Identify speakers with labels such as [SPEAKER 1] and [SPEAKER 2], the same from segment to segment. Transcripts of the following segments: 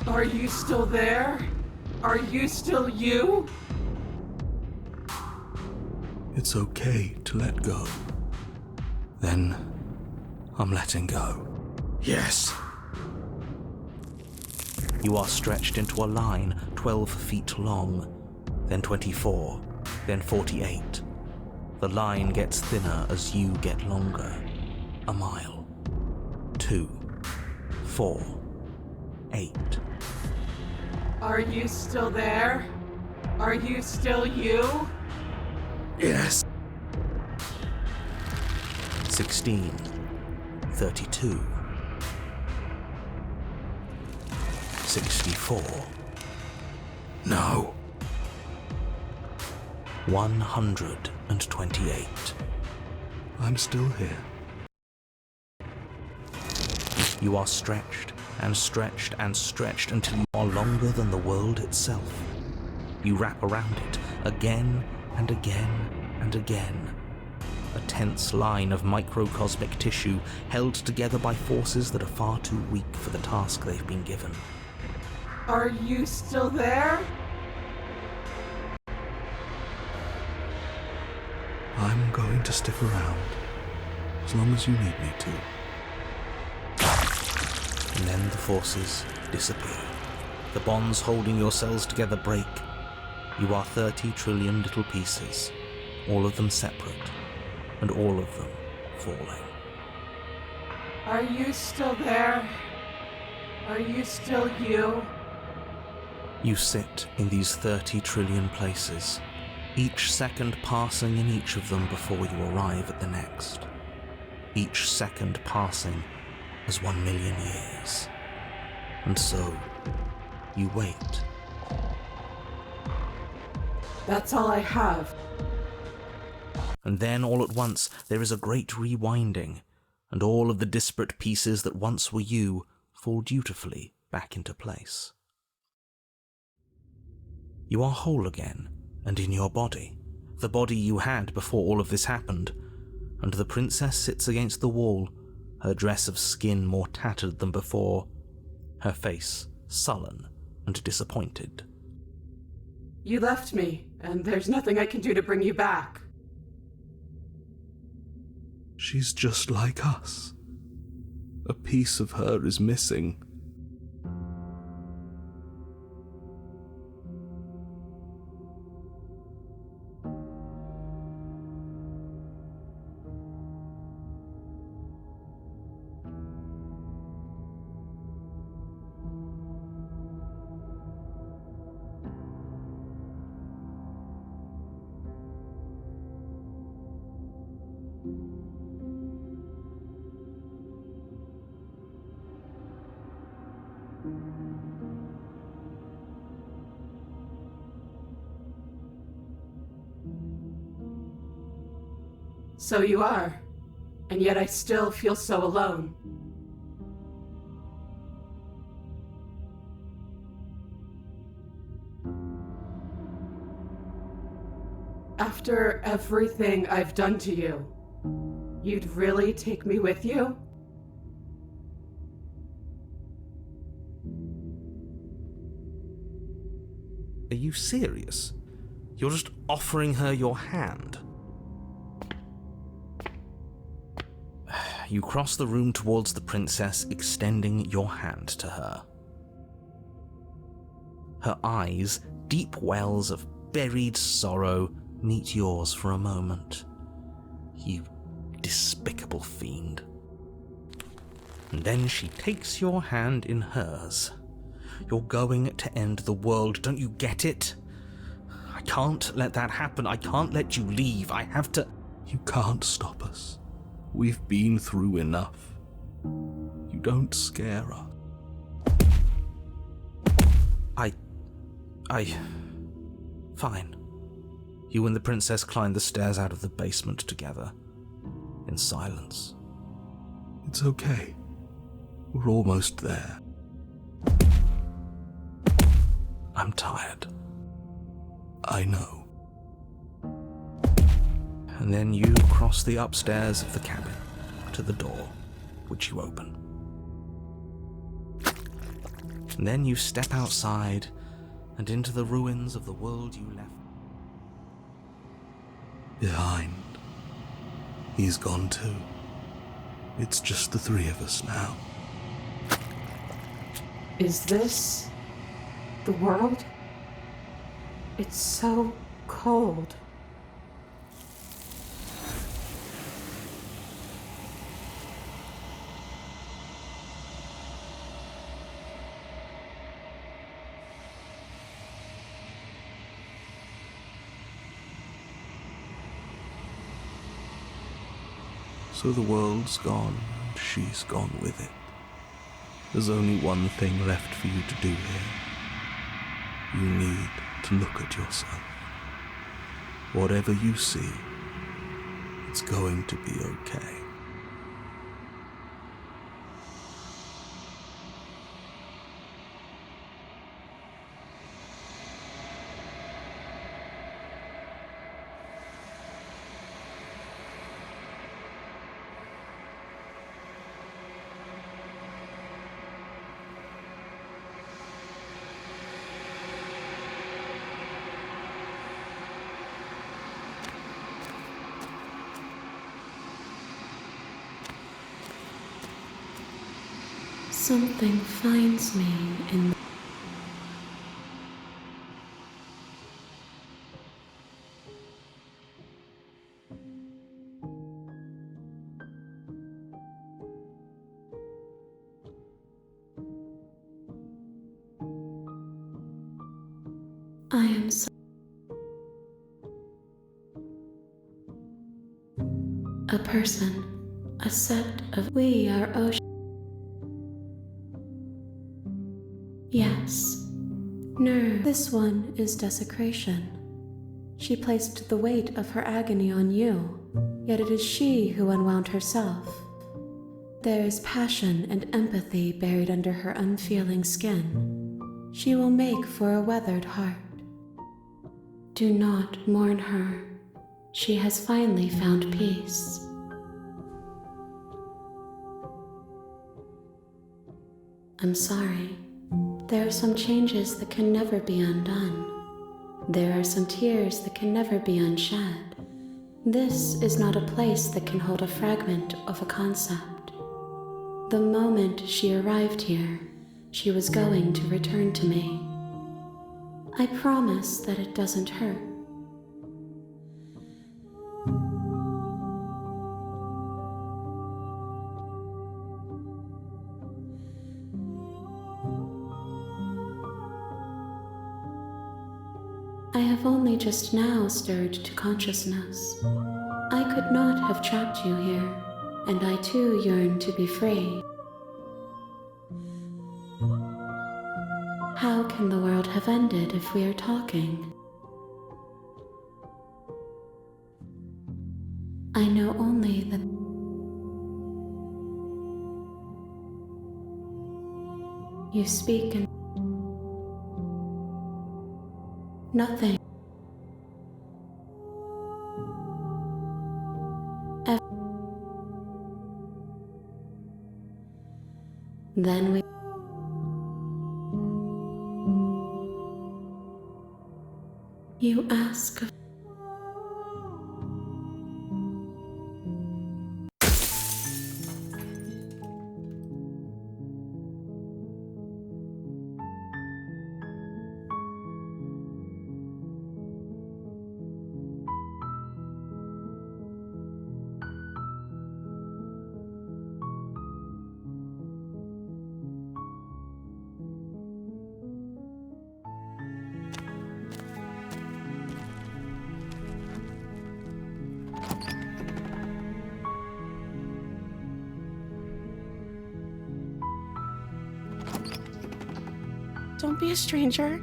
[SPEAKER 1] Are you still there? Are you still you?
[SPEAKER 2] It's okay to let go. Then I'm letting go.
[SPEAKER 3] Yes.
[SPEAKER 4] You are stretched into a line 12 feet long, then 24, then 48. The line gets thinner as you get longer. A mile. 2, 4, 8.
[SPEAKER 1] Are you still there? Are you still you?
[SPEAKER 3] Yes.
[SPEAKER 4] 16, 32. 64.
[SPEAKER 3] No.
[SPEAKER 4] 128.
[SPEAKER 2] I'm still here.
[SPEAKER 4] You are stretched and stretched and stretched until you are longer than the world itself. You wrap around it again and again and again. A tense line of microcosmic tissue held together by forces that are far too weak for the task they've been given.
[SPEAKER 1] Are you still there?
[SPEAKER 2] I'm going to stick around as long as you need me to.
[SPEAKER 4] And then the forces disappear. The bonds holding your cells together break. You are 30 trillion little pieces, all of them separate, and all of them falling.
[SPEAKER 1] Are you still there? Are you still you?
[SPEAKER 4] You sit in these 30 trillion places, each second passing in each of them before you arrive at the next. Each second passing as 1 million years. And so, you wait.
[SPEAKER 1] That's all I have.
[SPEAKER 4] And then all at once there is a great rewinding, and all of the disparate pieces that once were you fall dutifully back into place. You are whole again, and in your body, the body you had before all of this happened, and the princess sits against the wall, her dress of skin more tattered than before, her face sullen and disappointed.
[SPEAKER 1] You left me, and there's nothing I can do to bring you back.
[SPEAKER 2] She's just like us. A piece of her is missing.
[SPEAKER 1] So you are, and yet I still feel so alone. After everything I've done to you, you'd really take me with you?
[SPEAKER 4] Are you serious? You're just offering her your hand? You cross the room towards the princess, extending your hand to her. Her eyes, deep wells of buried sorrow, meet yours for a moment. You despicable fiend. And then she takes your hand in hers. You're going to end the world, don't you get it? I can't let that happen. I can't let you leave. I have to...
[SPEAKER 2] You can't stop us. We've been through enough. You don't scare us.
[SPEAKER 4] Fine. You and the princess climb the stairs out of the basement together, in silence.
[SPEAKER 2] It's okay. We're almost there.
[SPEAKER 4] I'm tired.
[SPEAKER 2] I know.
[SPEAKER 4] And then you cross the upstairs of the cabin to the door, which you open. And then you step outside and into the ruins of the world you left
[SPEAKER 2] behind. He's gone too. It's just the three of us now.
[SPEAKER 1] Is this the world? It's so cold.
[SPEAKER 2] So the world's gone, and she's gone with it. There's only one thing left for you to do here. You need to look at yourself. Whatever you see, it's going to be okay.
[SPEAKER 5] Something finds me in I am so a person, a set of we are ocean. Yes. No, this one is desecration. She placed the weight of her agony on you, yet it is she who unwound herself. There is passion and empathy buried under her unfeeling skin. She will make for a weathered heart. Do not mourn her. She has finally found peace. I'm sorry. There are some changes that can never be undone. There are some tears that can never be unshed. This is not a place that can hold a fragment of a concept. The moment she arrived here, she was going to return to me. I promise that it doesn't hurt. I have only just now stirred to consciousness. I could not have trapped you here, and I too yearn to be free. How can the world have ended if we are talking? I know only that you speak and nothing. Then we you ask of
[SPEAKER 6] Don't be a stranger.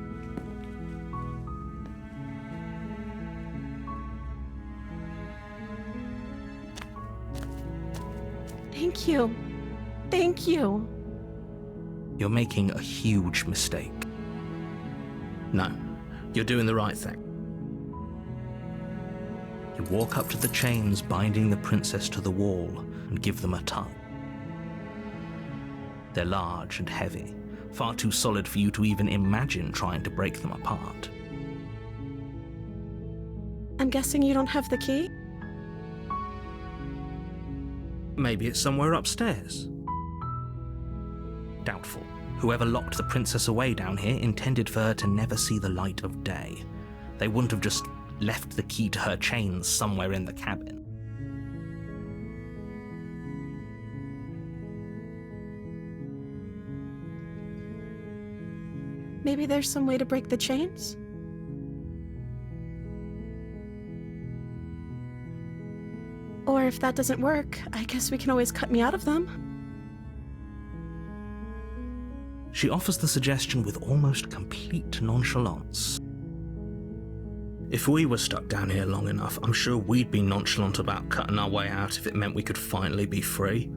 [SPEAKER 6] Thank you. Thank you.
[SPEAKER 4] You're making a huge mistake. No, you're doing the right thing. You walk up to the chains binding the princess to the wall and give them a tug. They're large and heavy, far too solid for you to even imagine trying to break them apart.
[SPEAKER 6] I'm guessing you don't have the key?
[SPEAKER 4] Maybe it's somewhere upstairs. Doubtful. Whoever locked the princess away down here intended for her to never see the light of day. They wouldn't have just left the key to her chains somewhere in the cabin.
[SPEAKER 6] Maybe there's some way to break the chains? Or if that doesn't work, I guess we can always cut me out of them.
[SPEAKER 4] She offers the suggestion with almost complete nonchalance. If we were stuck down here long enough, I'm sure we'd be nonchalant about cutting our way out if it meant we could finally be free.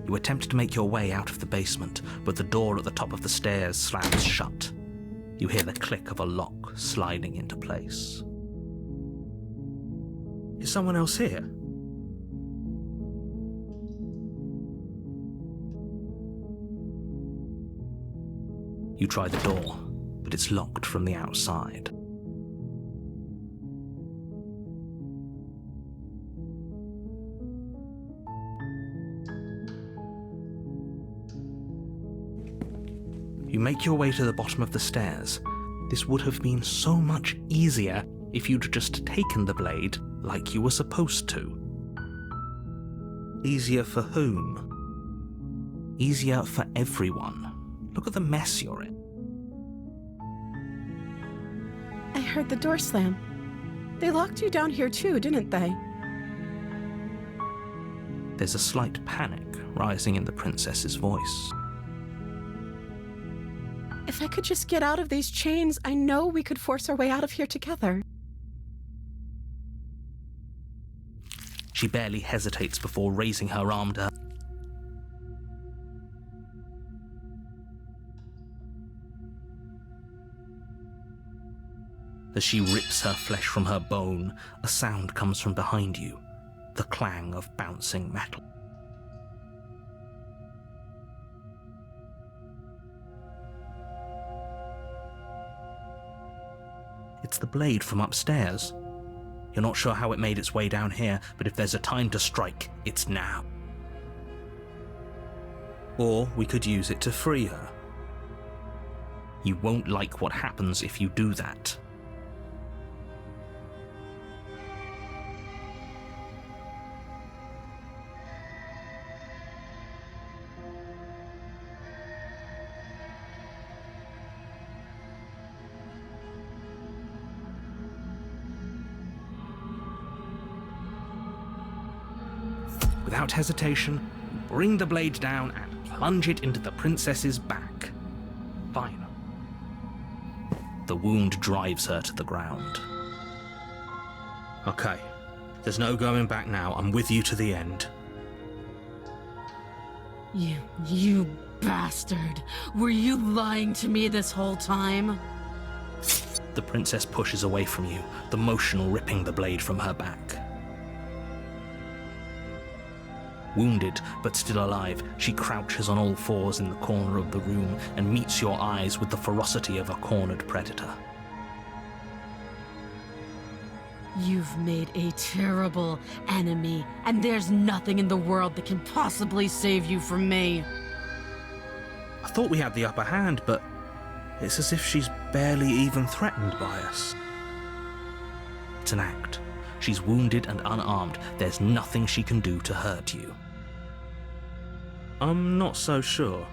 [SPEAKER 4] You attempt to make your way out of the basement, but the door at the top of the stairs slams shut. You hear the click of a lock sliding into place. Is someone else here? You try the door, but it's locked from the outside. You make your way to the bottom of the stairs. This would have been so much easier if you'd just taken the blade like you were supposed to. Easier for whom? Easier for everyone. Look at the mess you're in.
[SPEAKER 6] I heard the door slam. They locked you down here too, didn't they?
[SPEAKER 4] There's a slight panic rising in the princess's voice.
[SPEAKER 6] If I could just get out of these chains, I know we could force our way out of here together.
[SPEAKER 4] She barely hesitates before raising her arm to her. As she rips her flesh from her bone, a sound comes from behind you, the clang of bouncing metal. It's the blade from upstairs. You're not sure how it made its way down here, but if there's a time to strike, it's now. Or we could use it to free her. You won't like what happens if you do that. Without hesitation, bring the blade down and plunge it into the princess's back. Fine. The wound drives her to the ground. Okay, there's no going back now. I'm with you to the end.
[SPEAKER 7] You bastard! Were you lying to me this whole time?
[SPEAKER 4] The princess pushes away from you, the motion ripping the blade from her back. Wounded, but still alive, she crouches on all fours in the corner of the room and meets your eyes with the ferocity of a cornered predator.
[SPEAKER 7] You've made a terrible enemy, and there's nothing in the world that can possibly save you from me.
[SPEAKER 4] I thought we had the upper hand, but it's as if she's barely even threatened by us. It's an act. She's wounded and unarmed. There's nothing she can do to hurt you. I'm not so sure.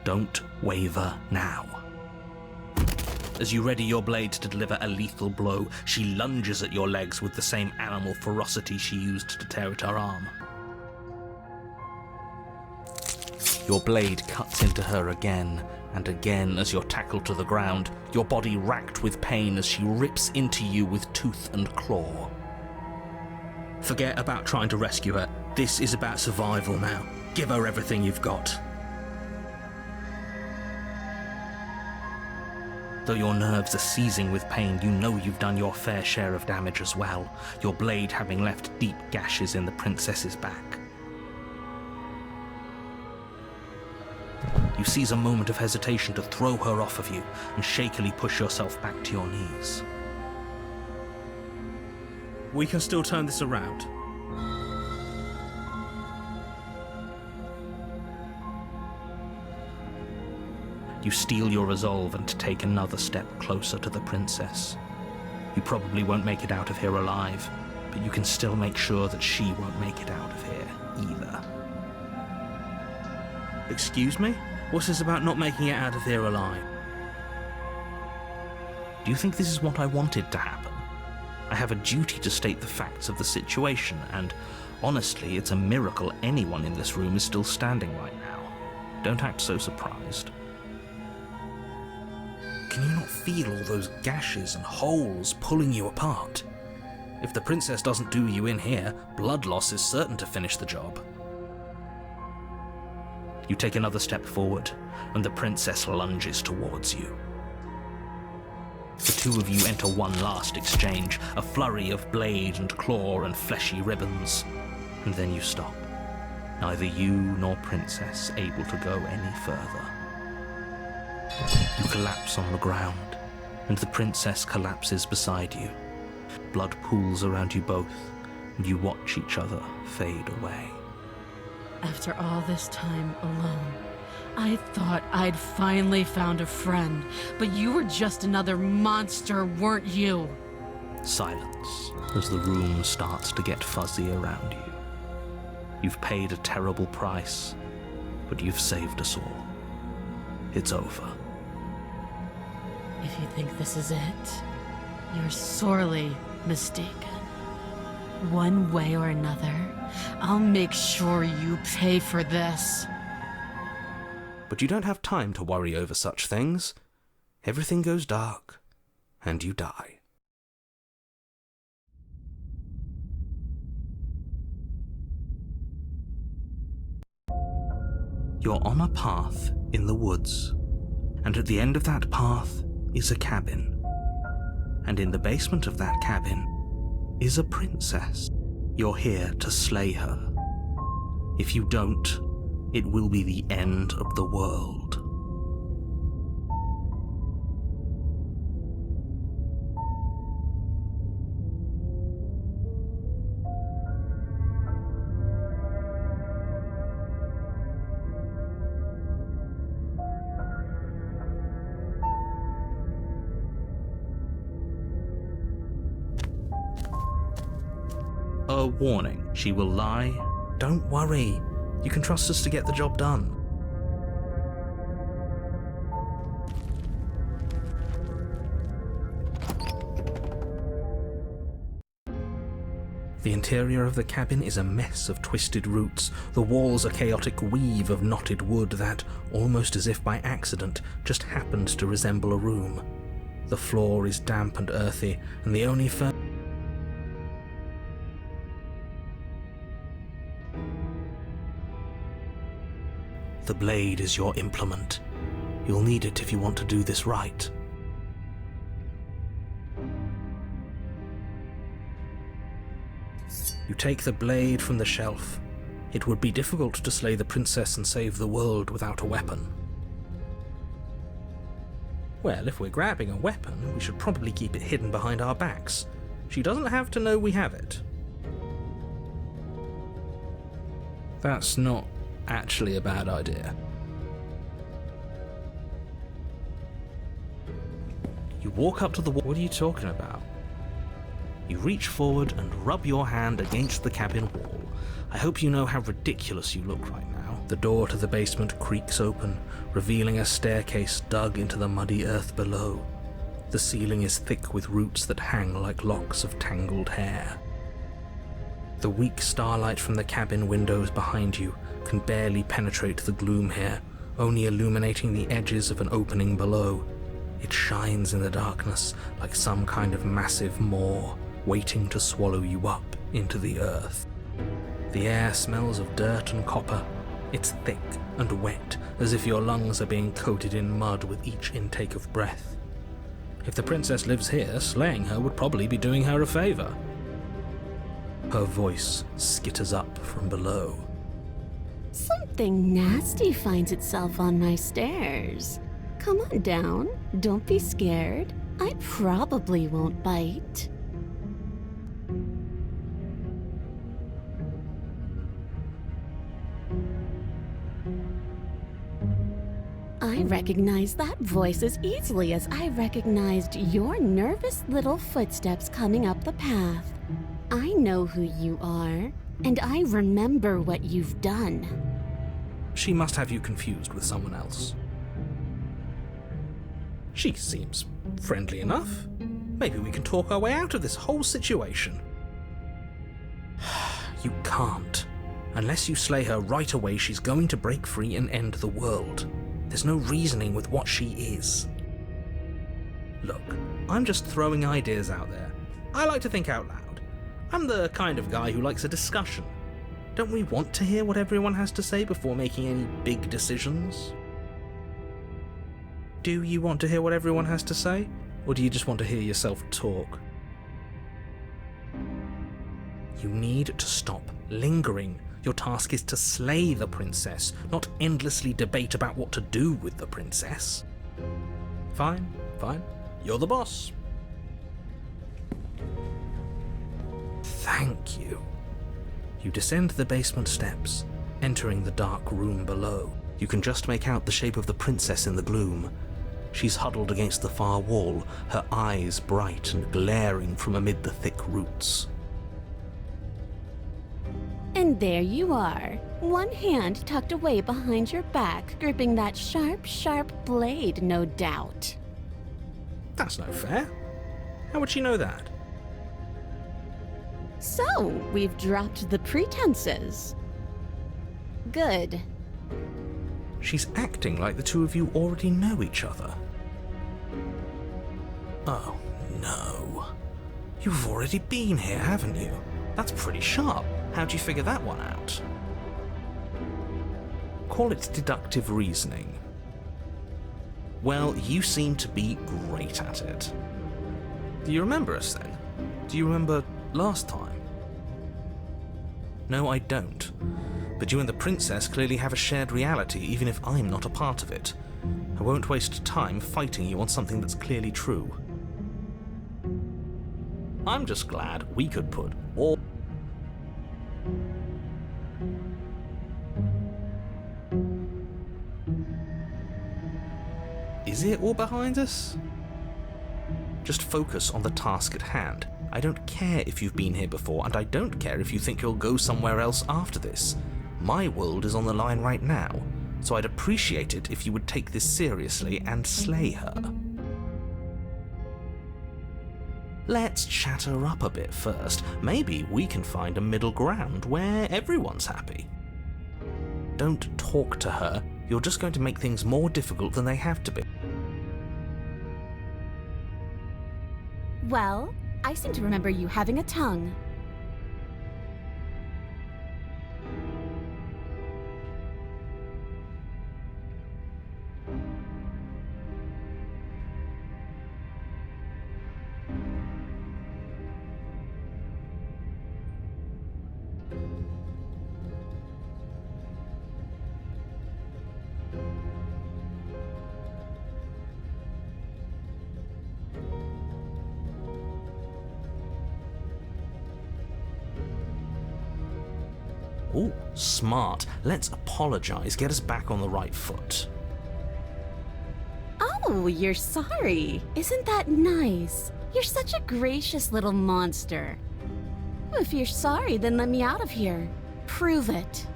[SPEAKER 4] Don't waver now. As you ready your blade to deliver a lethal blow, she lunges at your legs with the same animal ferocity she used to tear at her arm. Your blade cuts into her again and again as you're tackled to the ground, your body racked with pain as she rips into you with tooth and claw. Forget about trying to rescue her. This is about survival now. Give her everything you've got. Though your nerves are seizing with pain, you know you've done your fair share of damage as well, your blade having left deep gashes in the princess's back. You seize a moment of hesitation to throw her off of you and shakily push yourself back to your knees. We can still turn this around. You steel your resolve and take another step closer to the princess. You probably won't make it out of here alive, but you can still make sure that she won't make it out of here either. Excuse me? What's this about not making it out of here alive? Do you think this is what I wanted to happen? I have a duty to state the facts of the situation, and honestly, it's a miracle anyone in this room is still standing right now. Don't act so surprised. Can you not feel all those gashes and holes pulling you apart? If the princess doesn't do you in here, blood loss is certain to finish the job. You take another step forward, and the princess lunges towards you. The two of you enter one last exchange, a flurry of blade and claw and fleshy ribbons, and then you stop. Neither you nor princess able to go any further. You collapse on the ground, and the princess collapses beside you. Blood pools around you both, and you watch each other fade away.
[SPEAKER 7] After all this time alone, I thought I'd finally found a friend, but you were just another monster, weren't you?
[SPEAKER 4] Silence as the room starts to get fuzzy around you. You've paid a terrible price, but you've saved us all. It's over.
[SPEAKER 7] If you think this is it, you're sorely mistaken. One way or another, I'll make sure you pay for this.
[SPEAKER 4] But you don't have time to worry over such things. Everything goes dark, and you die. You're on a path in the woods, and at the end of that path is a cabin. And in the basement of that cabin is a princess. You're here to slay her. If you don't, it will be the end of the world. A warning, she will lie. Don't worry, you can trust us to get the job done. The interior of the cabin is a mess of twisted roots. The walls a chaotic weave of knotted wood that, almost as if by accident, just happened to resemble a room. The floor is damp and earthy, and the only The blade is your implement. You'll need it if you want to do this right. You take the blade from the shelf. It would be difficult to slay the princess and save the world without a weapon. Well, if we're grabbing a weapon, we should probably keep it hidden behind our backs. She doesn't have to know we have it. That's not actually a bad idea. You walk up to the wall. What are you talking about? You reach forward and rub your hand against the cabin wall. I hope you know how ridiculous you look right now. The door to the basement creaks open, revealing a staircase dug into the muddy earth below. The ceiling is thick with roots that hang like locks of tangled hair. The weak starlight from the cabin windows behind you can barely penetrate the gloom here, only illuminating the edges of an opening below. It shines in the darkness like some kind of massive maw, waiting to swallow you up into the earth. The air smells of dirt and copper. It's thick and wet, as if your lungs are being coated in mud with each intake of breath. If the princess lives here, slaying her would probably be doing her a favor. Her voice skitters up from below.
[SPEAKER 6] Some
[SPEAKER 7] Something nasty finds itself on my stairs. Come on down. Don't be scared. I probably won't bite. I recognize that voice as easily as I recognized your nervous little footsteps coming up the path. I know who you are, and I remember what you've done.
[SPEAKER 4] She must have you confused with someone else. She seems friendly enough. Maybe we can talk our way out of this whole situation. You can't. Unless you slay her right away, she's going to break free and end the world. There's no reasoning with what she is. Look, I'm just throwing ideas out there. I like to think out loud. I'm the kind of guy who likes a discussion. Don't we want to hear what everyone has to say before making any big decisions? Do you want to hear what everyone has to say? Or do you just want to hear yourself talk? You need to stop lingering. Your task is to slay the princess, not endlessly debate about what to do with the princess. Fine, fine. You're the boss. Thank you. You descend the basement steps, entering the dark room below. You can just make out the shape of the princess in the gloom. She's huddled against the far wall, her eyes bright and glaring from amid the thick roots.
[SPEAKER 7] And there you are, one hand tucked away behind your back, gripping that sharp, sharp blade, no doubt.
[SPEAKER 4] That's no fair. How would she know that?
[SPEAKER 7] So, we've dropped the pretenses. Good.
[SPEAKER 4] She's acting like the two of you already know each other. Oh, no. You've already been here, haven't you? That's pretty sharp. How'd you figure that one out? Call it deductive reasoning. Well, you seem to be great at it. Do you remember us then? Do you remember last time? No, I don't. But you and the princess clearly have a shared reality, even if I'm not a part of it. I won't waste time fighting you on something that's clearly true. I'm just glad we could put all... Is it all behind us? Just focus on the task at hand. I don't care if you've been here before, and I don't care if you think you'll go somewhere else after this. My world is on the line right now, so I'd appreciate it if you would take this seriously and slay her. Let's chat her up a bit first. Maybe we can find a middle ground where everyone's happy. Don't talk to her. You're just going to make things more difficult than they have to be.
[SPEAKER 7] Well, I seem to remember you having a tongue.
[SPEAKER 4] Ooh, smart. Let's apologize, get us back on the right foot.
[SPEAKER 7] Oh, you're sorry. Isn't that nice? You're such a gracious little monster. If you're sorry, then let me out of here. Prove it.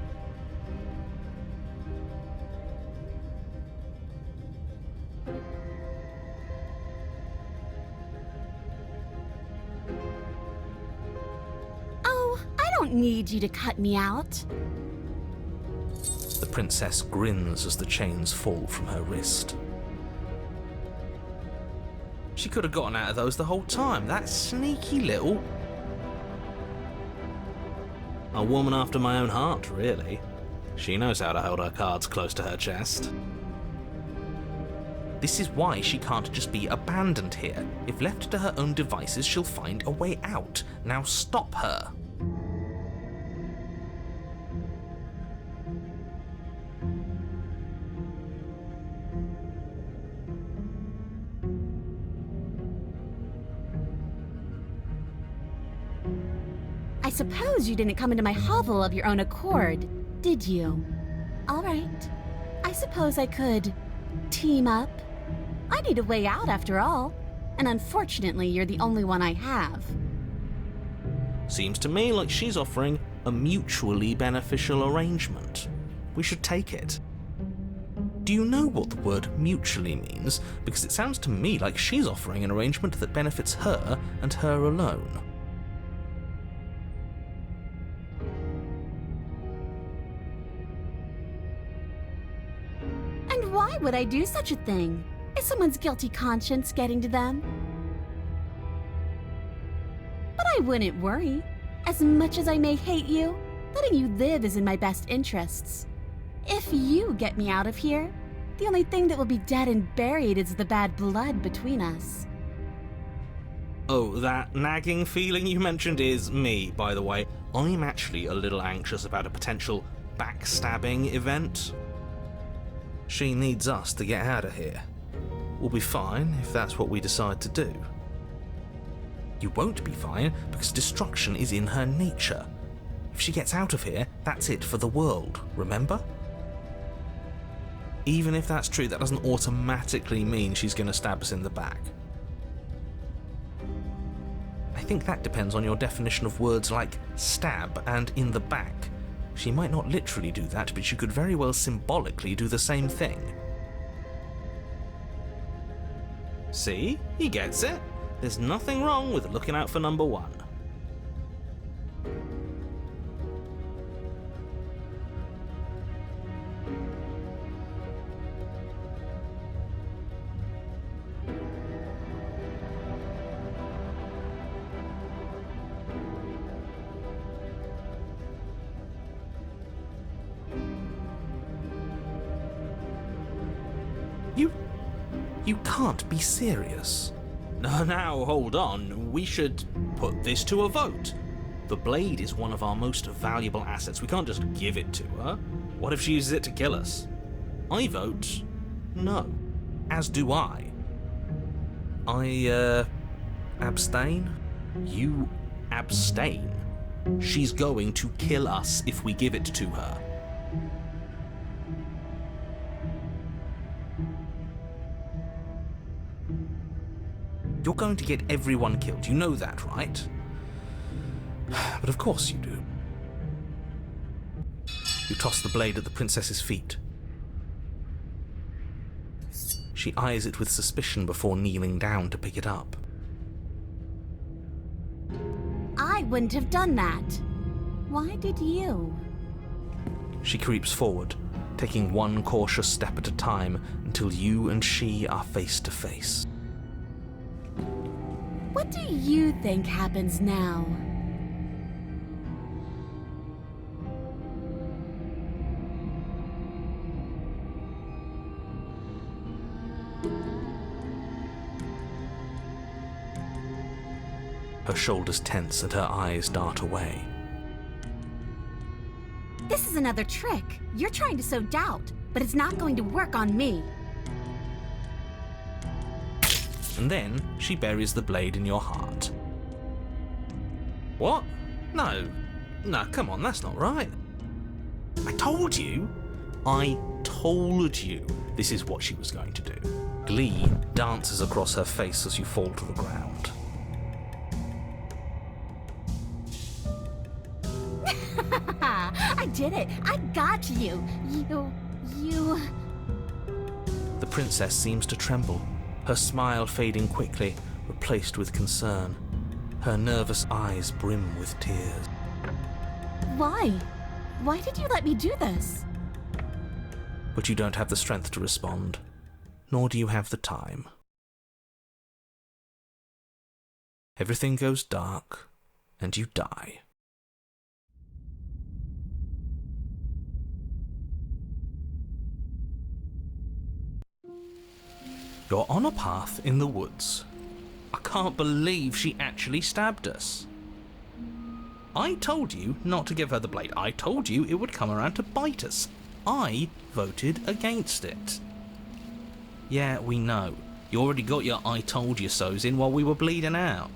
[SPEAKER 7] I don't need you to cut me out.
[SPEAKER 4] The princess grins as the chains fall from her wrist. She could have gotten out of those the whole time. That sneaky little... A woman after my own heart, really. She knows how to hold her cards close to her chest. This is why she can't just be abandoned here. If left to her own devices, she'll find a way out. Now stop her.
[SPEAKER 7] suppose you didn't come into my hovel of your own accord, did you? All right. I suppose I could team up. I need a way out after all, and unfortunately you're the only one I have.
[SPEAKER 4] Seems to me like she's offering a mutually beneficial arrangement. We should take it. Do you know what the word mutually means? Because it sounds to me like she's offering an arrangement that benefits her and her alone.
[SPEAKER 7] And why would I do such a thing? Is someone's guilty conscience getting to them? But I wouldn't worry. As much as I may hate you, letting you live is in my best interests. If you get me out of here, the only thing that will be dead and buried is the bad blood between us.
[SPEAKER 4] Oh, that nagging feeling you mentioned is me, by the way. I'm actually a little anxious about a potential backstabbing event. She needs us to get out of here. We'll be fine if that's what we decide to do. You won't be fine because destruction is in her nature. If she gets out of here, that's it for the world, remember? Even if that's true, that doesn't automatically mean she's going to stab us in the back. I think that depends on your definition of words like stab and in the back. She might not literally do that, but she could very well symbolically do the same thing. See? He gets it. There's nothing wrong with looking out for number one. You can't be serious. Now, hold on. We should put this to a vote. The blade is one of our most valuable assets. We can't just give it to her. What if she uses it to kill us? I vote no. As do I. Abstain? You abstain. She's going to kill us if we give it to her. You're going to get everyone killed. You know that, right? But of course you do. You toss the blade at the princess's feet. She eyes it with suspicion before kneeling down to pick it up.
[SPEAKER 7] I wouldn't have done that. Why did you?
[SPEAKER 4] She creeps forward, taking one cautious step at a time until you and she are face to face.
[SPEAKER 7] What do you think happens now?
[SPEAKER 4] Her shoulders tense and her eyes dart away.
[SPEAKER 7] This is another trick. You're trying to sow doubt, but it's not going to work on me.
[SPEAKER 4] And then she buries the blade in your heart. What? No, come on, that's not right. I told you this is what she was going to do. Glee dances across her face as you fall to the ground.
[SPEAKER 7] I did it! I got you! You...
[SPEAKER 4] The princess seems to tremble, her smile fading quickly, replaced with concern. Her nervous eyes brim with tears.
[SPEAKER 7] Why? Why did you let me do this?
[SPEAKER 4] But you don't have the strength to respond, nor do you have the time. Everything goes dark, and you die. You're on a path in the woods. I can't believe she actually stabbed us. I told you not to give her the blade. I told you it would come around to bite us. I voted against it. Yeah, we know. You already got your I told you so's in while we were bleeding out.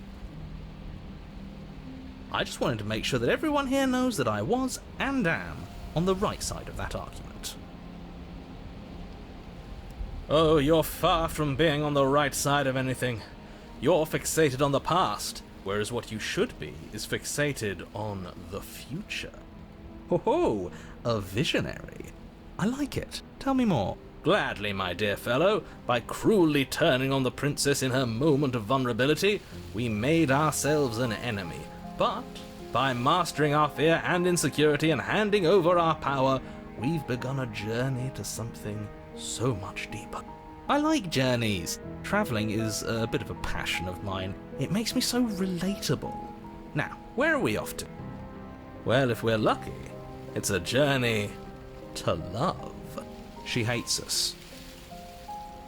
[SPEAKER 4] I just wanted to make sure that everyone here knows that I was, and am, on the right side of that argument. Oh, you're far from being on the right side of anything. You're fixated on the past, whereas what you should be is fixated on the future. Ho-ho, a visionary. I like it. Tell me more. Gladly, my dear fellow. By cruelly turning on the princess in her moment of vulnerability, we made ourselves an enemy. But by mastering our fear and insecurity and handing over our power, we've begun a journey to something so much deeper. I like journeys. Travelling is a bit of a passion of mine. It makes me so relatable. Now, where are we off to? Well, if we're lucky, it's a journey to love. She hates us.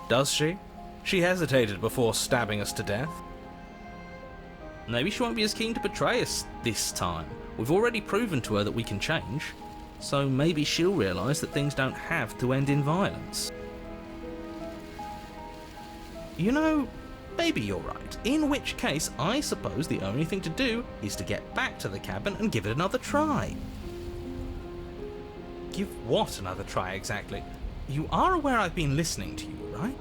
[SPEAKER 4] Does she? She hesitated before stabbing us to death. Maybe she won't be as keen to betray us this time. We've already proven to her that we can change. So maybe she'll realise that things don't have to end in violence. You know, maybe you're right. In which case, I suppose the only thing to do is to get back to the cabin and give it another try. Give what another try exactly? You are aware I've been listening to you, right?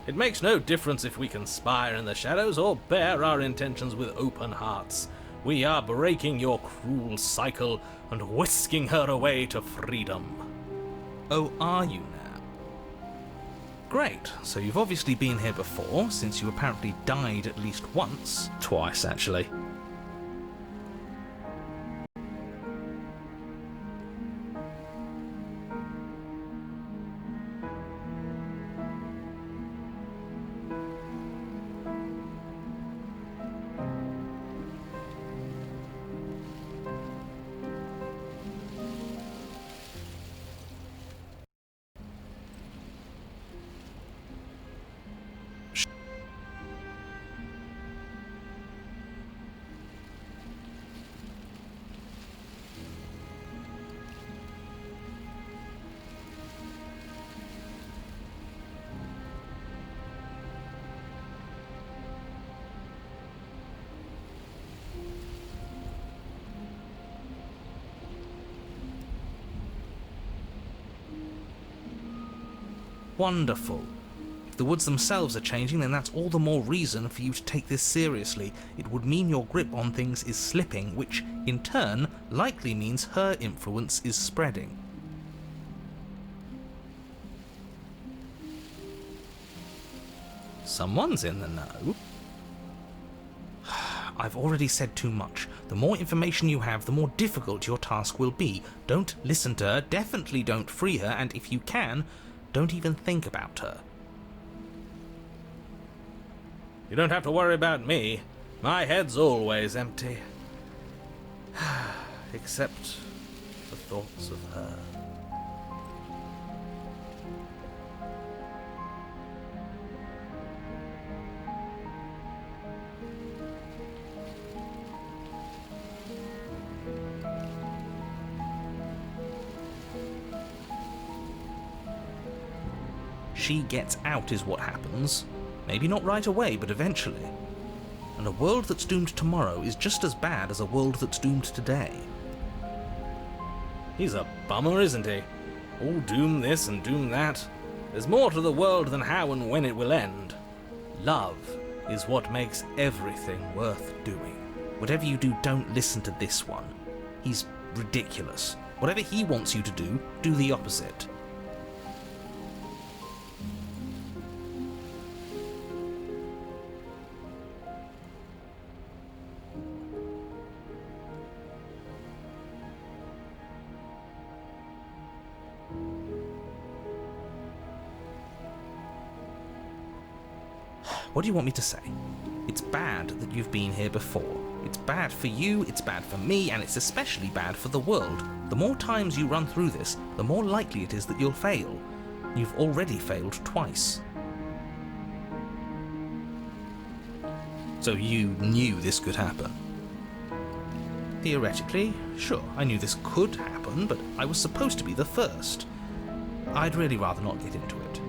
[SPEAKER 4] It makes no difference if we conspire in the shadows or bear our intentions with open hearts. We are breaking your cruel cycle and whisking her away to freedom. Oh, are you now? Great, so you've obviously been here before, since you apparently died at least once. Twice, actually. Wonderful. If the woods themselves are changing, then that's all the more reason for you to take this seriously. It would mean your grip on things is slipping, which, in turn, likely means her influence is spreading. Someone's in the know. I've already said too much. The more information you have, the more difficult your task will be. Don't listen to her, definitely don't free her, and if you can, don't even think about her. You don't have to worry about me. My head's always empty. Except for thoughts of her. She gets out is what happens. Maybe not right away, but eventually. And a world that's doomed tomorrow is just as bad as a world that's doomed today. He's a bummer, isn't he? All doom this and doom that. There's more to the world than how and when it will end. Love is what makes everything worth doing. Whatever you do, don't listen to this one. He's ridiculous. Whatever he wants you to do, do the opposite. What do you want me to say? It's bad that you've been here before. It's bad for you, it's bad for me, and it's especially bad for the world. The more times you run through this, the more likely it is that you'll fail. You've already failed twice. So you knew this could happen? Theoretically, sure, I knew this could happen, but I was supposed to be the first. I'd really rather not get into it.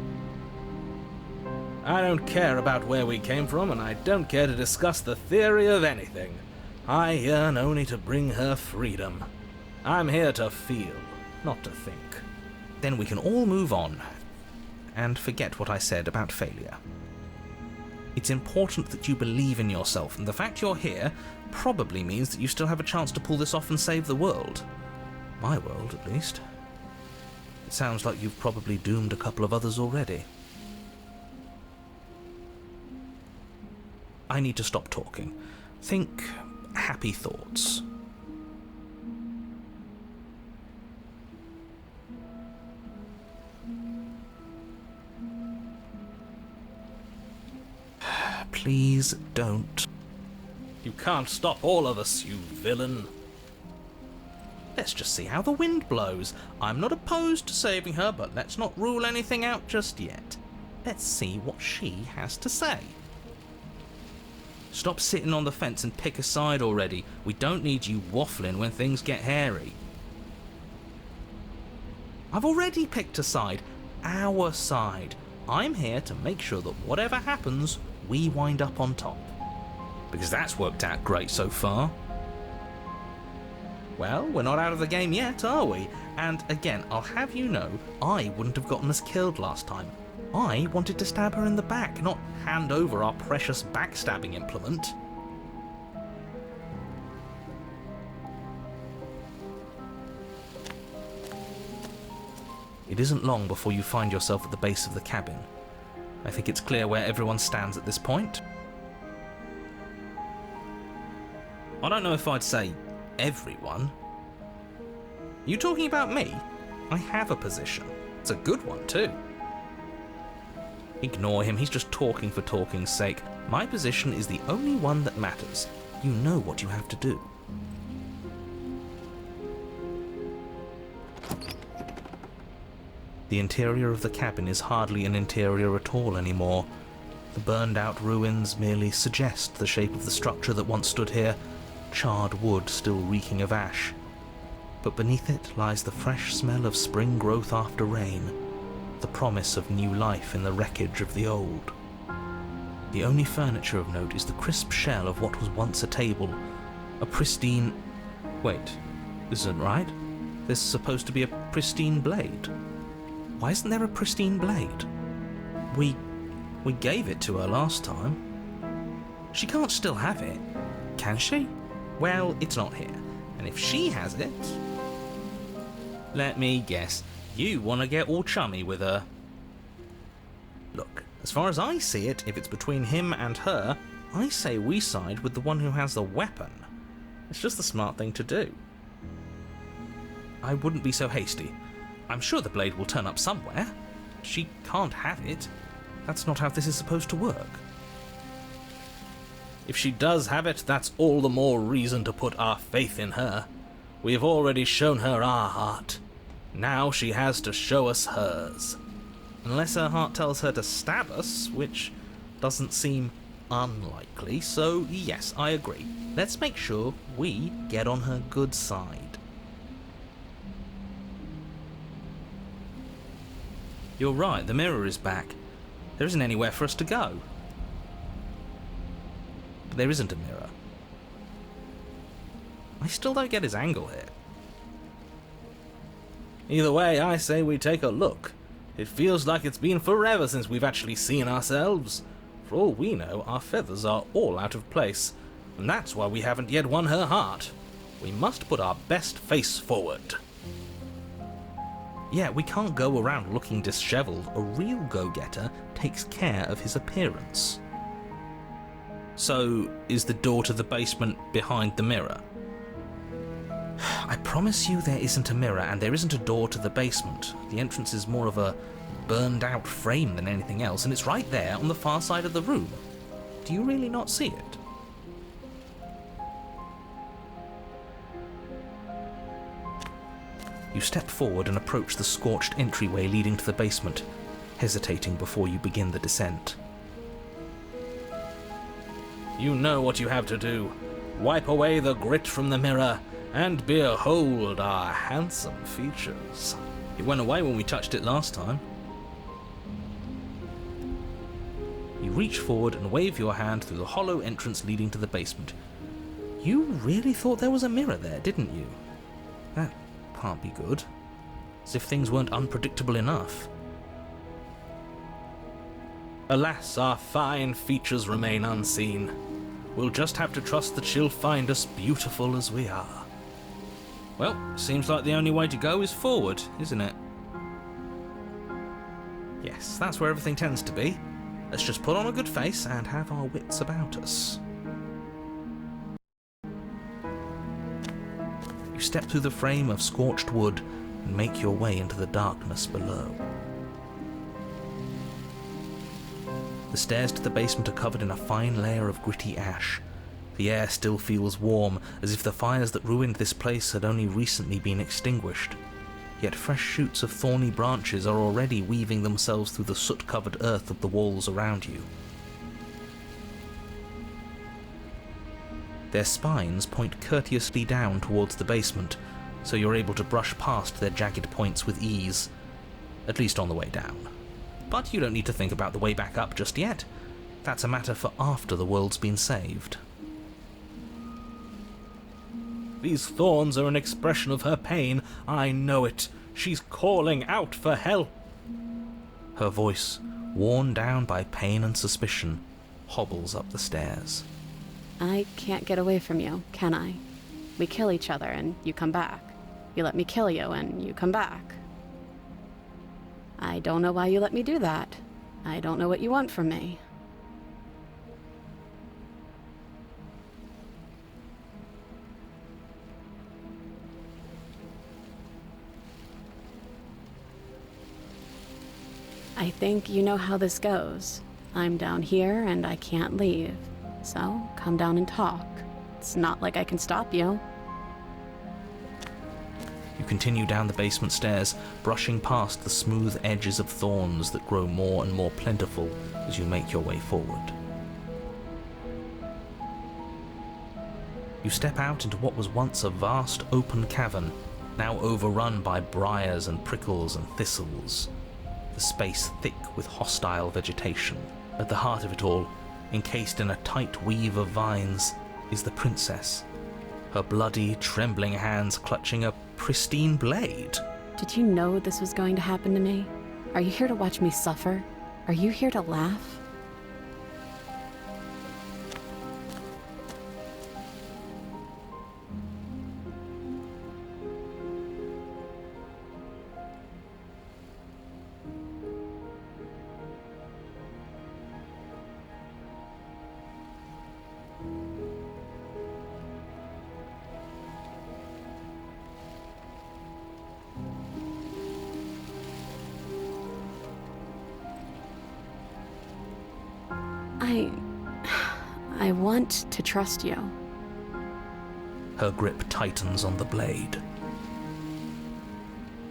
[SPEAKER 4] I don't care about where we came from, and I don't care to discuss the theory of anything. I yearn only to bring her freedom. I'm here to feel, not to think. Then we can all move on, and forget what I said about failure. It's important that you believe in yourself, and the fact you're here probably means that you still have a chance to pull this off and save the world. My world, at least. It sounds like you've probably doomed a couple of others already. I need to stop talking. Think happy thoughts. Please don't. You can't stop all of us, you villain. Let's just see how the wind blows. I'm not opposed to saving her, but let's not rule anything out just yet. Let's see what she has to say. Stop sitting on the fence and pick a side already. We don't need you waffling when things get hairy. I've already picked a side. Our side. I'm here to make sure that whatever happens, we wind up on top. Because that's worked out great so far. Well, we're not out of the game yet, are we? And again, I'll have you know, I wouldn't have gotten us killed last time. I wanted to stab her in the back, not hand over our precious backstabbing implement. It isn't long before you find yourself at the base of the cabin. I think it's clear where everyone stands at this point. I don't know if I'd say everyone. You talking about me? I have a position. It's a good one too. Ignore him, he's just talking for talking's sake. My position is the only one that matters. You know what you have to do. The interior of the cabin is hardly an interior at all anymore. The burned out ruins merely suggest the shape of the structure that once stood here, charred wood still reeking of ash. But beneath it lies the fresh smell of spring growth after rain, the promise of new life in the wreckage of the old. The only furniture of note is the crisp shell of what was once a table, a pristine... Wait, this isn't right. There's supposed to be a pristine blade. Why isn't there a pristine blade? We gave it to her last time. She can't still have it, can she? Well, it's not here, and if she has it... Let me guess. You want to get all chummy with her. Look, as far as I see it, if it's between him and her, I say we side with the one who has the weapon. It's just the smart thing to do. I wouldn't be so hasty. I'm sure the blade will turn up somewhere. She can't have it. That's not how this is supposed to work. If she does have it, that's all the more reason to put our faith in her. We have already shown her our heart. Now she has to show us hers. Unless her heart tells her to stab us, which doesn't seem unlikely, so yes, I agree. Let's make sure we get on her good side. You're right, the mirror is back. There isn't anywhere for us to go. But there isn't a mirror. I still don't get his angle here. Either way, I say we take a look. It feels like it's been forever since we've actually seen ourselves. For all we know, our feathers are all out of place, and that's why we haven't yet won her heart. We must put our best face forward. Yeah, we can't go around looking disheveled. A real go-getter takes care of his appearance. So, is the door to the basement behind the mirror? I promise you there isn't a mirror, and there isn't a door to the basement. The entrance is more of a burned-out frame than anything else, and it's right there on the far side of the room. Do you really not see it? You step forward and approach the scorched entryway leading to the basement, hesitating before you begin the descent. You know what you have to do. Wipe away the grit from the mirror, and behold our handsome features. It went away when we touched it last time. reach forward and wave your hand through the hollow entrance leading to the basement. You really thought there was a mirror there, didn't you? That can't be good. As if things weren't unpredictable enough. Alas, our fine features remain unseen. We'll just have to trust that she'll find us beautiful as we are. Well, seems like the only way to go is forward, isn't it? Yes, that's where everything tends to be. Let's just put on a good face and have our wits about us. You step through the frame of scorched wood and make your way into the darkness below. The stairs to the basement are covered in a fine layer of gritty ash. The air still feels warm, as if the fires that ruined this place had only recently been extinguished. Yet fresh shoots of thorny branches are already weaving themselves through the soot-covered earth of the walls around you. Their spines point courteously down towards the basement, so you're able to brush past their jagged points with ease, at least on the way down. But you don't need to think about the way back up just yet. That's a matter for after the world's been saved. These thorns are an expression of her pain. I know it. She's calling out for help. Her voice, worn down by pain and suspicion, hobbles up the stairs.
[SPEAKER 7] I can't get away from you, can I? We kill each other and you come back. You let me kill you and you come back. I don't know why you let me do that. I don't know what you want from me. I think you know how this goes. I'm down here and I can't leave. So, come down and talk. It's not like I can stop you.
[SPEAKER 4] You continue down the basement stairs, brushing past the smooth edges of thorns that grow more and more plentiful as you make your way forward. You step out into what was once a vast open cavern, now overrun by briars and prickles and thistles. The space thick with hostile vegetation. At the heart of it all, encased in a tight weave of vines, is the princess, her bloody, trembling hands clutching a pristine blade.
[SPEAKER 7] Did you know this was going to happen to me? Are you here to watch me suffer? Are you here to laugh? I want to trust you.
[SPEAKER 4] Her grip tightens on the blade.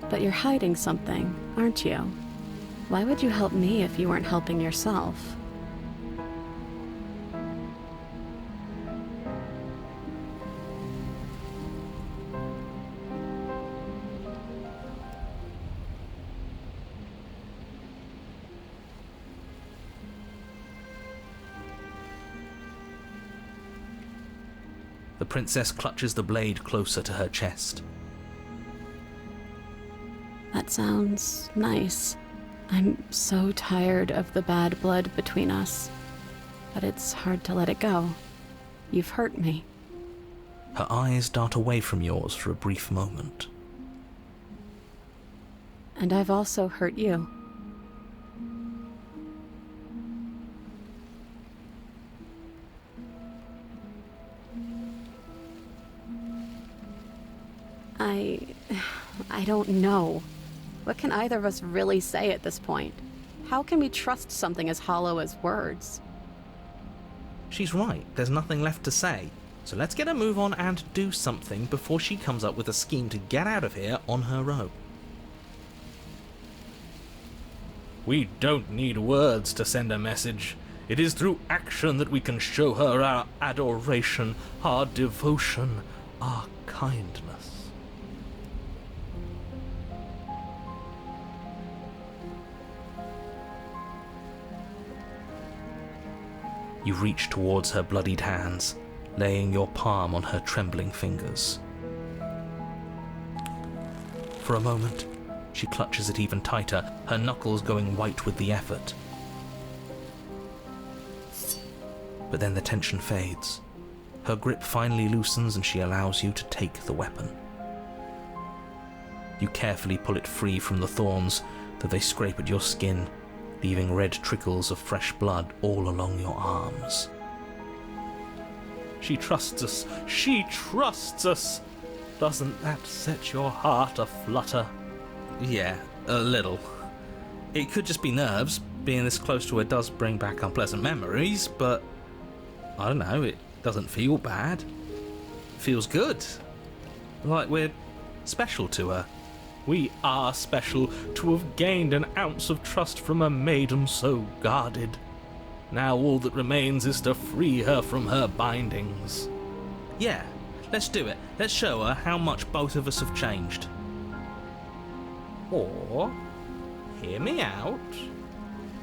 [SPEAKER 7] But you're hiding something, aren't you? Why would you help me if you weren't helping yourself?
[SPEAKER 4] The princess clutches the blade closer to her chest.
[SPEAKER 7] That sounds nice. I'm so tired of the bad blood between us. But it's hard to let it go. You've hurt me.
[SPEAKER 4] Her eyes dart away from yours for a brief moment.
[SPEAKER 7] And I've also hurt you. I don't know. What can either of us really say at this point? How can we trust something as hollow as words?
[SPEAKER 4] She's right, there's nothing left to say. So let's get a move on and do something before she comes up with a scheme to get out of here on her own. We don't need words to send a message. It is through action that we can show her our adoration, our devotion, our kindness. You reach towards her bloodied hands, laying your palm on her trembling fingers. For a moment, she clutches it even tighter, her knuckles going white with the effort. But then the tension fades. Her grip finally loosens and she allows you to take the weapon. You carefully pull it free from the thorns, though they scrape at your skin, leaving red trickles of fresh blood all along your arms. She trusts us! She trusts us! Doesn't that set your heart aflutter? Yeah, a little. It could just be nerves. Being this close to her does bring back unpleasant memories, but I don't know, it doesn't feel bad. It feels good. Like we're special to her. We are special to have gained an ounce of trust from a maiden so guarded. Now all that remains is to free her from her bindings. Yeah, let's do it. Let's show her how much both of us have changed. Or, hear me out,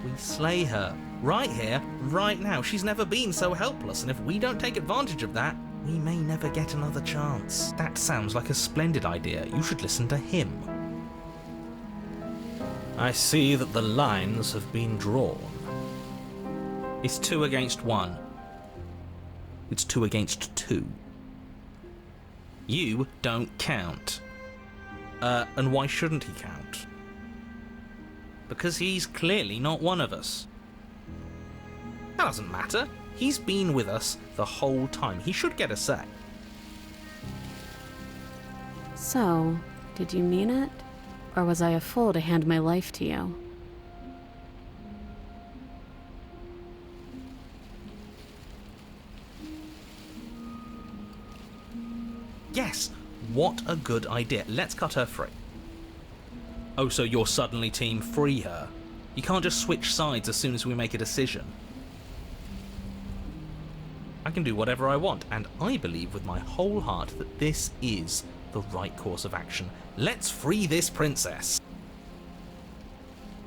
[SPEAKER 4] we slay her. Right here, right now. She's never been so helpless, and if we don't take advantage of that, we may never get another chance. That sounds like a splendid idea. You should listen to him. I see that the lines have been drawn. It's 2 against 1. It's 2 against 2. You don't count. And why shouldn't he count? Because he's clearly not one of us. That doesn't matter. He's been with us the whole time. He should get a say.
[SPEAKER 5] So, did you mean it? Or was I a fool to hand my life to you?
[SPEAKER 4] Yes, what a good idea. Let's cut her free. Oh, so you're suddenly team free her? You can't just switch sides as soon as we make a decision. I can do whatever I want, and I believe with my whole heart that this is the right course of action. Let's free this princess.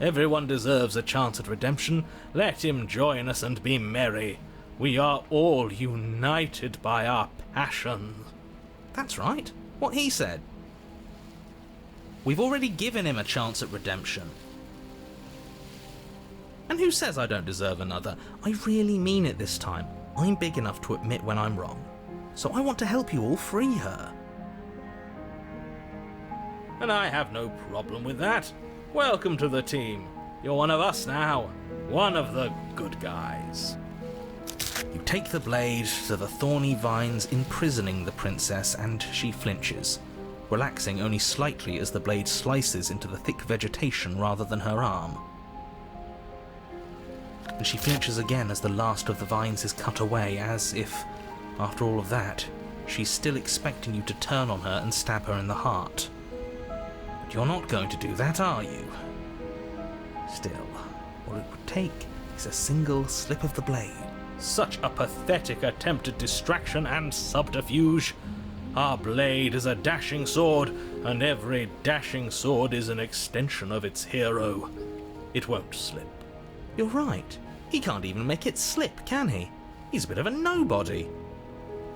[SPEAKER 4] Everyone deserves a chance at redemption. Let him join us and be merry. We are all united by our passion. That's right. What he said. We've already given him a chance at redemption. And who says I don't deserve another? I really mean it this time. I'm big enough to admit when I'm wrong. So I want to help you all free her. And I have no problem with that. Welcome to the team. You're one of us now. One of the good guys. You take the blade to the thorny vines imprisoning the princess, and she flinches, relaxing only slightly as the blade slices into the thick vegetation rather than her arm. And she flinches again as the last of the vines is cut away, as if, after all of that, she's still expecting you to turn on her and stab her in the heart. But you're not going to do that, are you? Still, all it would take is a single slip of the blade. Such a pathetic attempt at distraction and subterfuge. Our blade is a dashing sword, and every dashing sword is an extension of its hero. It won't slip. You're right. He can't even make it slip, can he? He's a bit of a nobody.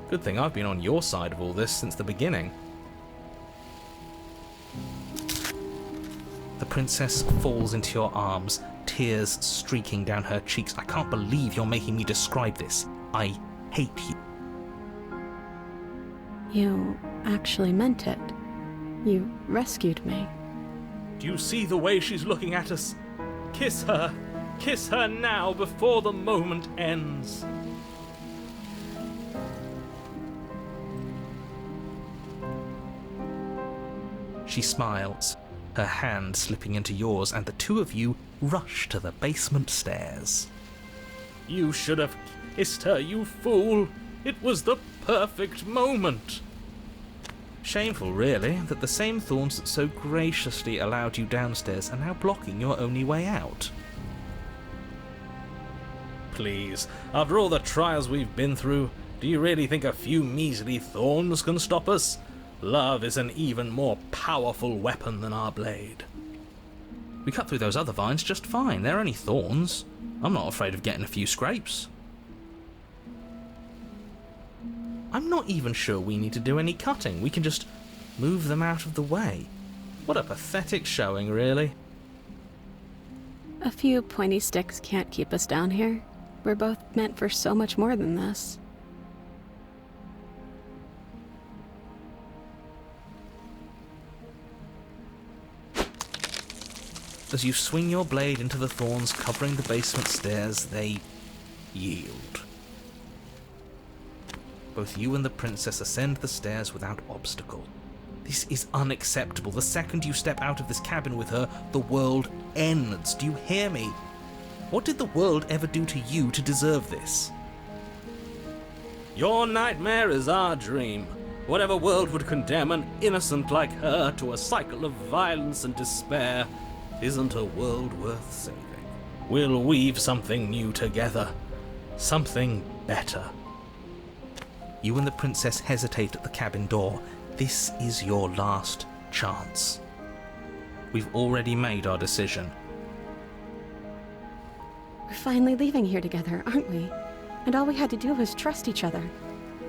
[SPEAKER 4] Good thing I've been on your side of all this since the beginning. The princess falls into your arms, tears streaking down her cheeks. I can't believe you're making me describe this. I hate you.
[SPEAKER 5] You actually meant it. You rescued me.
[SPEAKER 4] Do you see the way she's looking at us? Kiss her. Kiss her now before the moment ends. She smiles, her hand slipping into yours, and the two of you rush to the basement stairs. You should have kissed her, you fool. It was the perfect moment. Shameful, really, that the same thorns that so graciously allowed you downstairs are now blocking your only way out. Please, after all the trials we've been through, do you really think a few measly thorns can stop us? Love is an even more powerful weapon than our blade. We cut through those other vines just fine. They're only thorns. I'm not afraid of getting a few scrapes. I'm not even sure we need to do any cutting. We can just move them out of the way. What a pathetic showing, really.
[SPEAKER 5] A few pointy sticks can't keep us down here. We're both meant for so much more than this.
[SPEAKER 4] As you swing your blade into the thorns covering the basement stairs, they yield. Both you and the princess ascend the stairs without obstacle. This is unacceptable. The second you step out of this cabin with her, the world ends. Do you hear me? What did the world ever do to you to deserve this? Your nightmare is our dream. Whatever world would condemn an innocent like her to a cycle of violence and despair isn't a world worth saving. We'll weave something new together. Something better. You and the princess hesitate at the cabin door. This is your last chance. We've already made our decision.
[SPEAKER 5] We're finally leaving here together, aren't we? And all we had to do was trust each other.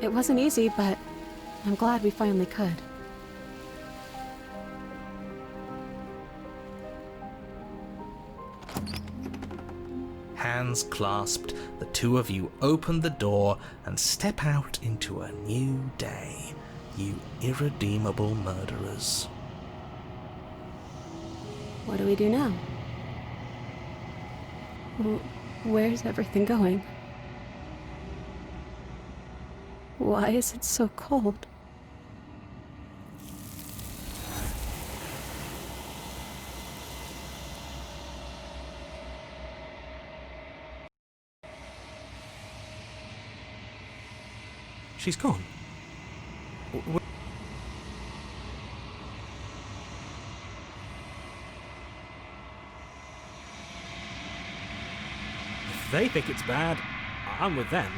[SPEAKER 5] It wasn't easy, but I'm glad we finally could.
[SPEAKER 4] Hands clasped, the two of you open the door and step out into a new day, you irredeemable murderers.
[SPEAKER 5] What do we do now? Where's everything going? Why is it so cold?
[SPEAKER 4] She's gone. If they think it's bad, I'm with them.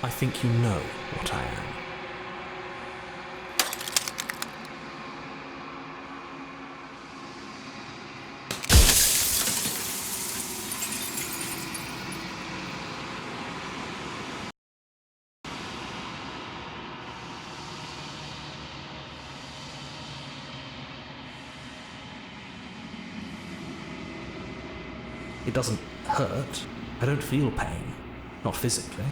[SPEAKER 4] I think you know what I am. It doesn't hurt. I don't feel pain. Not physically.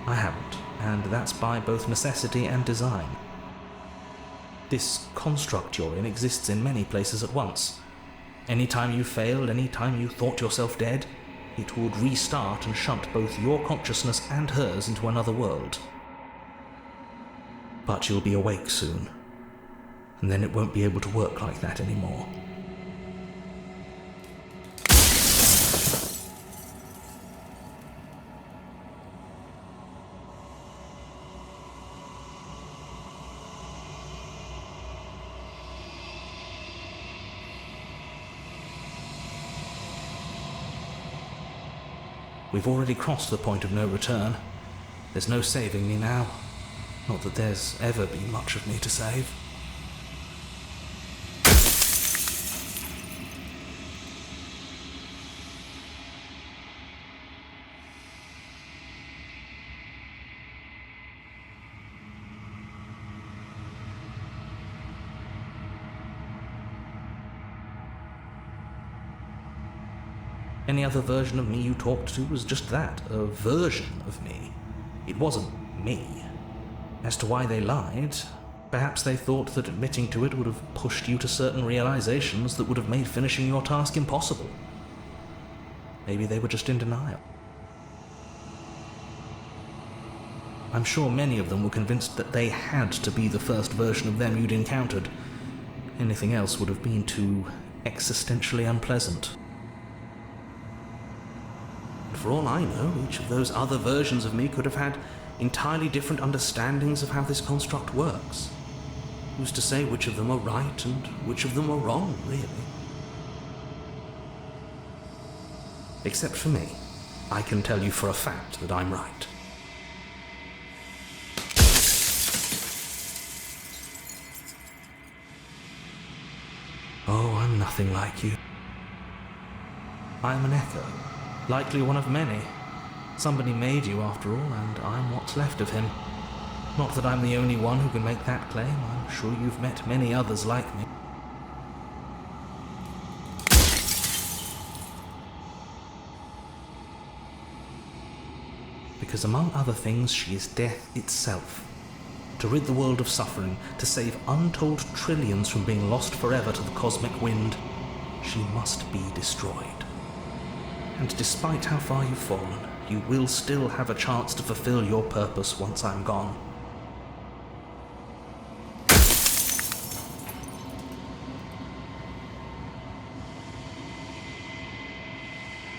[SPEAKER 4] I haven't, and that's by both necessity and design. This construct you're in exists in many places at once. Any time you failed, any time you thought yourself dead, it would restart and shunt both your consciousness and hers into another world. But you'll be awake soon, and then it won't be able to work like that anymore. We've already crossed the point of no return. There's no saving me now. Not that there's ever been much of me to save. Any other version of me you talked to was just that, a version of me. It wasn't me. As to why they lied, perhaps they thought that admitting to it would have pushed you to certain realizations that would have made finishing your task impossible. Maybe they were just in denial. I'm sure many of them were convinced that they had to be the first version of them you'd encountered. Anything else would have been too existentially unpleasant. And for all I know, each of those other versions of me could have had entirely different understandings of how this construct works. Who's to say which of them are right and which of them are wrong, really? Except for me, I can tell you for a fact that I'm right. Oh, I'm nothing like you. I'm an echo, likely one of many. Somebody made you after all, and I'm what's left of him. Not that I'm the only one who can make that claim. I'm sure you've met many others like me. Because among other things, she is death itself. To rid the world of suffering, to save untold trillions from being lost forever to the cosmic wind, she must be destroyed. And despite how far you've fallen, you will still have a chance to fulfill your purpose once I'm gone.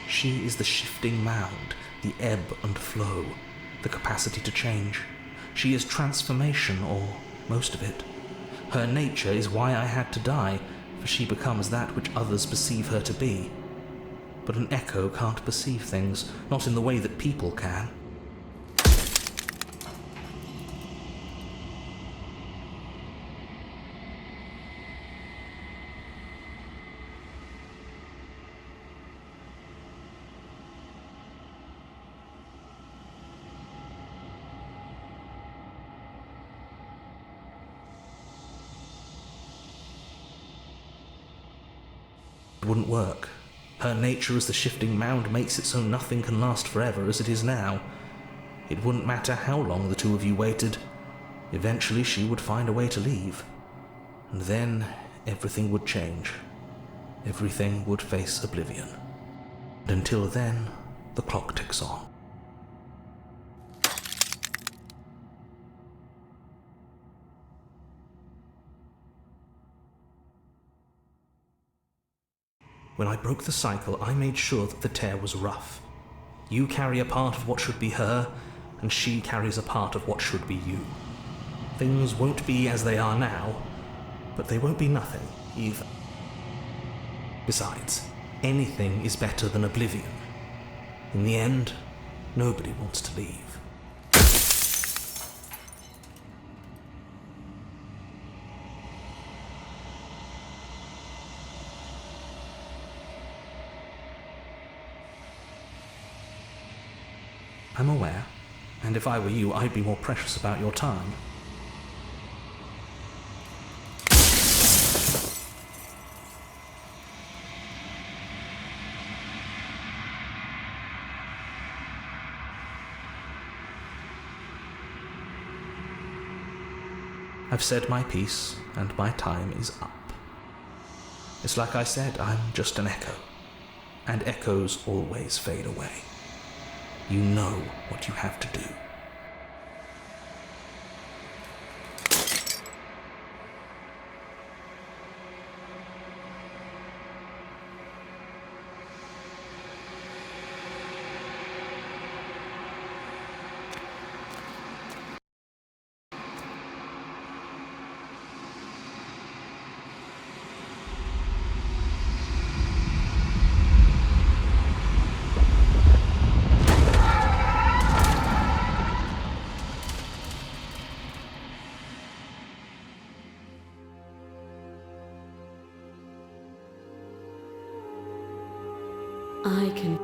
[SPEAKER 4] She is the shifting mound, the ebb and flow, the capacity to change. She is transformation, or most of it. Her nature is why I had to die, for she becomes that which others perceive her to be. But an echo can't perceive things, not in the way that people can. It wouldn't work. Her nature as the shifting mound makes it so nothing can last forever as it is now. It wouldn't matter how long the two of you waited. Eventually she would find a way to leave. And then everything would change. Everything would face oblivion. And until then, the clock ticks on. When I broke the cycle, I made sure that the tear was rough. You carry a part of what should be her, and she carries a part of what should be you. Things won't be as they are now, but they won't be nothing either. Besides, anything is better than oblivion. In the end, nobody wants to leave. I'm aware, and if I were you, I'd be more precious about your time. I've said my piece, and my time is up. It's like I said, I'm just an echo, and echoes always fade away. You know what you have to do.
[SPEAKER 5] I can